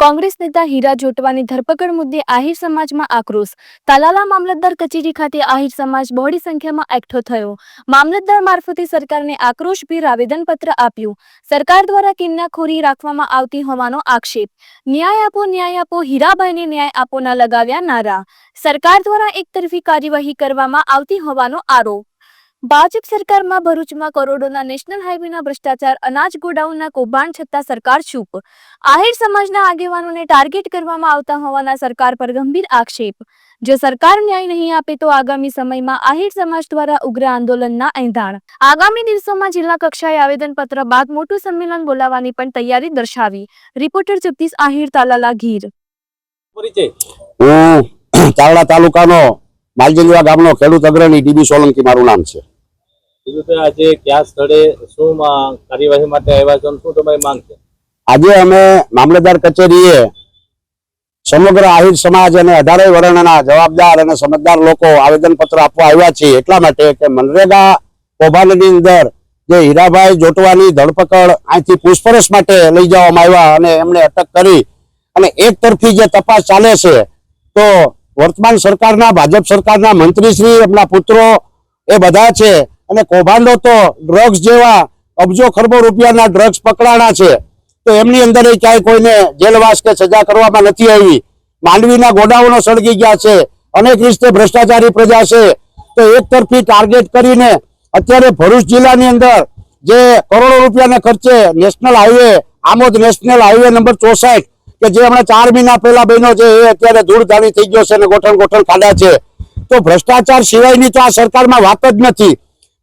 કોંગ્રેસ નેતા હીરા જોટવાની ધરપકડ મુદ્દે આહિર સમાજમાં આક્રોશ. તાલાલા મામલતદાર કચેરી ખાતે આહિર સમાજ બહોળી સંખ્યામાં એકઠો થયો. મામલતદાર મારફતે સરકારને આક્રોશભેર આવેદનપત્ર આપ્યું. સરકાર દ્વારા કિન્નાખોરી રાખવામાં આવતી હોવાનો આક્ષેપ. ન્યાય આપો, હીરાભાઈને ન્યાય આપોના લગાવ્યા નારા. સરકાર દ્વારા એકતરફી કાર્યવાહી કરવામાં આવતી હોવાનો આરોપ. ભાજપ સરકારમાં ભરૂચમાં કરોડોના નેશનલ હાઈવેના ભ્રષ્ટાચાર, અનાજ ગોડાઉનના કૌભાંડ છતાં સરકાર ચૂપ. આહિર સમાજના આગેવાનોને ટાર્ગેટ કરવામાં આવતા હોવાના સરકાર પર ગંભીર આક્ષેપ. જો સરકાર ન્યાય નહીં આપે તો આગામી સમયમાં આહિર સમાજ દ્વારા ઉગ્ર આંદોલનના એંધાણ. આગામી દિવસોમાં જિલ્લા કક્ષાએ આવેદનપત્ર બાદ મોટું સંમેલન બોલાવવાની પણ તૈયારી દર્શાવી. રિપોર્ટર જગદીશ આહિર, તાલાલા, ગીર. હું તાલાલા તાલુકાનો માલજંગવા ગામનો ખેડૂત અગ્રણી ડીબી સોલંકી મારું નામ છે. આજે કયા સ્થળે શું કાર્યવાહી માટે આવ્યા છો, શું તમારી માંગ છે? આજે અમે મામલતદાર કચેરીએ સમગ્ર આહિર સમાજ અને 18 વર્ણના જવાબદાર અને સમજદાર લોકો આવેદનપત્ર આપવા આવ્યા છે. એટલા માટે કે મનરેગા કૌભાંડની અંદર જે હીરાભાઈ જોટવાની ધરપકડ અહીંથી પૂછપરછ માટે લઈ જવામાં આવ્યા અને એમને અટક કરી અને એક તરફી જે તપાસ ચાલે છે, તો વર્તમાન સરકારના ભાજપ સરકારના મંત્રીશ્રી, એમના પુત્રો એ બધા છે અને કૌભાંડો તો ડ્રગ્સ જેવા અબજો ખરબો રૂપિયાના ડ્રગ્સ પકડાણા છે, તો એમની અંદર ક્યાંય કોઈને જેલવાસ કે સજા કરવામાં નથી આવી. માંડવીના ગોડાઉનો સળગી ગયા છે, અનેક રીતે ભ્રષ્ટાચારી પ્રજા છે. તો એક તરફી ટાર્ગેટ કરીને અત્યારે ભરૂચ જિલ્લાની અંદર જે કરોડો રૂપિયાના ખર્ચે national highway, Amod national highway number 64 કે જે હમણાં 4 મહિના પહેલા બન્યો છે, એ અત્યારે ધૂળધાણી થઈ ગયો છે અને ગોઠણ ખાડા છે. તો ભ્રષ્ટાચાર સિવાયની તો આ સરકારમાં વાત જ નથી.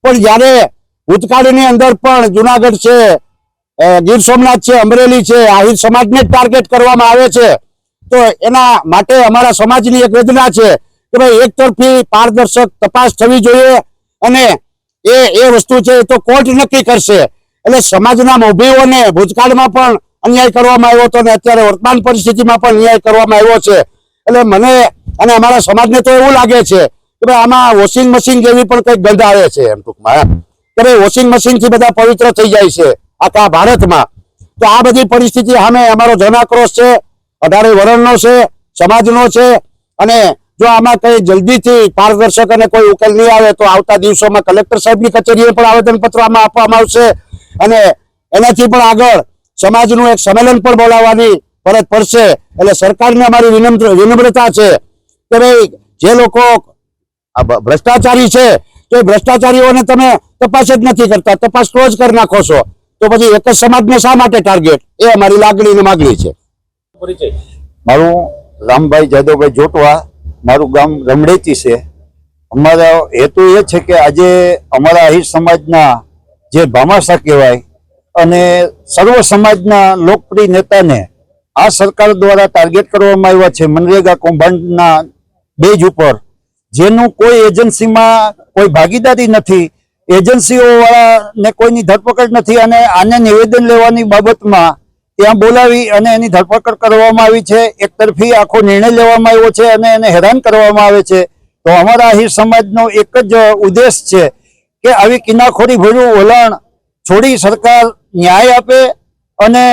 પણ જ્યારે ભૂતકાળની અંદર પણ જુનાગઢ છે, ગીર સોમનાથ છે, અમરેલી છે, આહિર સમાજને ટાર્ગેટ કરવામાં આવે છે. તો એના માટે અમારા સમાજની એક વેદના છે કે ભાઈ એક તરફી પારદર્શક તપાસ થવી જોઈએ અને એ વસ્તુ છે તો કોર્ટ નક્કી કરશે. એટલે સમાજના મોભીઓને ભૂતકાળમાં પણ અન્યાય કરવામાં આવ્યો હતો અને અત્યારે વર્તમાન પરિસ્થિતિમાં પણ અન્યાય કરવામાં આવ્યો છે. એટલે મને અને અમારા સમાજને તો એવું લાગે છે કે ભાઈ આમાં વોશિંગ મશીન જેવી પણ કંઈક ગંધ આવે છે. એમ ટૂંકમાં કે ભાઈ વોશિંગ મશીન થી બધા પવિત્ર થઈ જાય છે આખા ભારતમાં. તો આ બધી પરિસ્થિતિ સામે અમારો જનાક્રોશ છે, 18 વર્ણનો છે, સમાજનો છે. અને જો આમાં કઈ જલ્દીથી પારદર્શક અને કોઈ ઉકેલ નહીં આવે તો આવતા દિવસોમાં કલેક્ટર સાહેબની કચેરીએ પણ આવેદનપત્ર આમાં આપવામાં આવશે અને એનાથી પણ આગળ સમાજનું એક સંમેલન પણ બોલાવવાની ફરજ પડશે. એટલે સરકારને અમારી વિનમ્રતા છે કે ભાઈ જે લોકો ભ્રષ્ટાચારી છે તો એ ભ્રષ્ટાચારીઓને તમે તપાસ જ નથી કરતા, તપાસ ક્લોઝ કરી નાખો છો, તો પછી એક જ સમાજને શા માટે ટાર્ગેટ? એ અમારી લાગણી ને માગણી છે. મારું રામભાઈ જાદવભાઈ જોટવા, મારું ગામ રમડેચી છે. અમારો હેતુ એ છે કે આજે અમારા આહિર સમાજના જે ભામાસા કહેવાય અને સર્વ સમાજના લોકપ્રિય નેતાને આ સરકાર દ્વારા ટાર્ગેટ કરવામાં આવ્યા છે મનરેગા કૌભાંડના બેઝ ઉપર, જેનું કોઈ એજન્સીમાં કોઈ ભાગીદારી નથી, એજન્સીઓ વાળાને કોઈની ધરપકડ નથી અને આને નિવેદન લેવાની બાબતમાં ત્યાં બોલાવી અને એની ધરપકડ કરવામાં આવી છે. એક તરફી આખો નિર્ણય લેવામાં આવ્યો છે અને એને હેરાન કરવામાં આવે છે. તો અમારા આહિર સમાજનો એક જ ઉદ્દેશ છે કે આવી કિનાખોરી ભર્યું વલણ છોડી સરકાર ન્યાય આપે. અને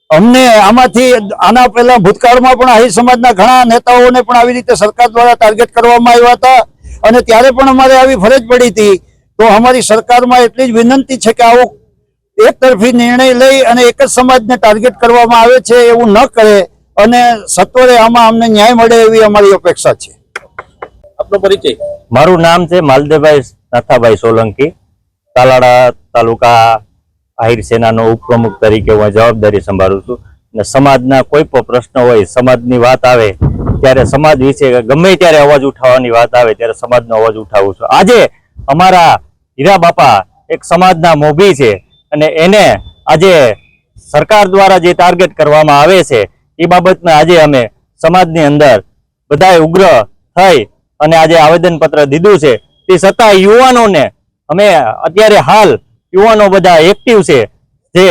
અમને આમાંથી આના પહેલા ભૂતકાળમાં પણ આહિર સમાજના ઘણા નેતાઓને પણ આવી રીતે સરકાર દ્વારા ટાર્ગેટ કરવામાં આવ્યા હતા અને ત્યારે પણ અમારે આવી ફરજ પડી હતી. તો અમારી સરકારમાં એટલી જ વિનંતી છે કે આવો એક તરફી નિર્ણય લઈ અને એક જ સમાજને ટાર્ગેટ કરવામાં આવે છે એવું ન કરે અને સત્વરે આમાં અમને ન્યાય મળે એવી અમારી અપેક્ષા છે. આપનો પરિચય? મારું નામ છે માલદેવભાઈ નાથાભાઈ સોલંકી. તાલાળા તાલુકા આહિર સેનાનો ઉપપ્રમુખ તરીકે હું જવાબદારી સંભાળું છું. અને સમાજના કોઈ પણ પ્રશ્ન હોય, સમાજની વાત આવે ત્યારે સમાજ વિશે ગમે ત્યારે અવાજ ઉઠાવવાની વાત આવે ત્યારે સમાજનો અવાજ ઉઠાવું છું. આજે અમારા હીરા બાપા એક સમાજના મોભી છે અને એને આજે સરકાર દ્વારા જે ટાર્ગેટ કરવામાં આવે છે એ બાબતમાં આજે અમે સમાજની અંદર બધાએ ઉગ્ર થઈ અને આજે આવેદનપત્ર દીધું છે. તે છતાં યુવાનોને અમે અત્યારે હાલ યુવાનો બધા એક્ટિવ છે, જે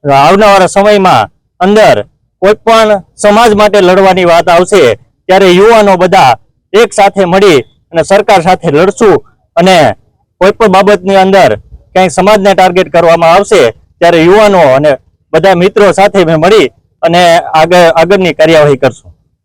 આવનારા સમયમાં અંદર કોઈ પણ સમાજ માટે લડવાની વાત આવશે ત્યારે યુવાનો બધા એક સાથે મળી અને સરકાર સાથે લડશું. અને કોઈ પણ બાબતની અંદર ક્યાંય સમાજને ટાર્ગેટ કરવામાં આવશે ત્યારે યુવાનો અને બધા મિત્રો સાથે મળી અને આગળની કાર્યવાહી કરશું.